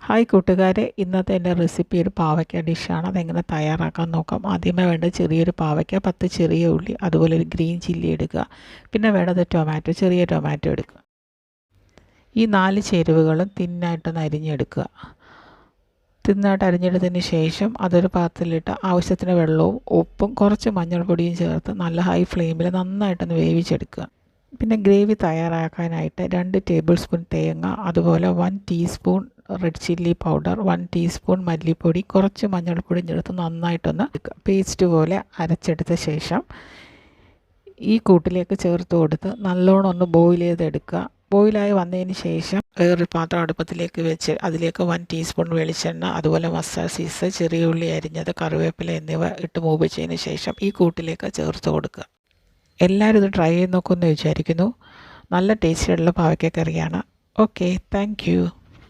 Hi കൂട്ടുകാരെ, ഇന്നത്തെ എൻ്റെ റെസിപ്പി ഒരു പാവയ്ക്ക ഡിഷാണ്. അതെങ്ങനെ തയ്യാറാക്കാൻ നോക്കാം. ആദ്യമേ വേണ്ടത് ചെറിയൊരു പാവയ്ക്ക, 10 ചെറിയ ഉള്ളി, അതുപോലെ ഒരു ഗ്രീൻ ചില്ലി എടുക്കുക. പിന്നെ വേണ്ടത് ടൊമാറ്റോ, ചെറിയ ടൊമാറ്റോ എടുക്കുക. ഈ 4 ചേരുവകളും തിന്നായിട്ടൊന്ന് അരിഞ്ഞെടുക്കുക. തിന്നായിട്ട് അരിഞ്ഞെടുത്തതിന് ശേഷം അതൊരു പാത്രത്തിലിട്ട് ആവശ്യത്തിന് വെള്ളവും ഉപ്പും കുറച്ച് മഞ്ഞൾപ്പൊടിയും ചേർത്ത് നല്ല ഹൈ ഫ്ലെയിമിൽ നന്നായിട്ടൊന്ന് വേവിച്ചെടുക്കുക. പിന്നെ ഗ്രേവി തയ്യാറാക്കാനായിട്ട് 2 ടേബിൾ സ്പൂൺ തേങ്ങ, അതുപോലെ 1 teaspoon red chilli powder, 1 teaspoon മല്ലിപ്പൊടി, കുറച്ച് മഞ്ഞൾപ്പൊടിയും ചേർത്ത് നന്നായിട്ടൊന്ന് പേസ്റ്റ് പോലെ അരച്ചെടുത്ത ശേഷം ഈ കൂട്ടിലേക്ക് ചേർത്ത് കൊടുത്ത് നല്ലോണം ഒന്ന് ബോയിൽ ചെയ്തെടുക്കുക. ബോയിലായി വന്നതിന് ശേഷം വേറൊരു പാത്രം അടുപ്പത്തിലേക്ക് വെച്ച് അതിലേക്ക് 1 ടീസ്പൂൺ വെളിച്ചെണ്ണ, അതുപോലെ മസാല സീസ്, ചെറിയ ഉള്ളി അരിഞ്ഞത്, കറിവേപ്പില എന്നിവ ഇട്ട് മൂപ്പിച്ചതിന് ശേഷം ഈ കൂട്ടിലേക്ക് ചേർത്ത് കൊടുക്കുക. എല്ലാവരും ഇത് ട്രൈ ചെയ്ത് നോക്കുമെന്ന് വിചാരിക്കുന്നു. നല്ല ടേസ്റ്റിയുള്ള പാവയ്ക്ക കറിയാണ്. Okay, thank you.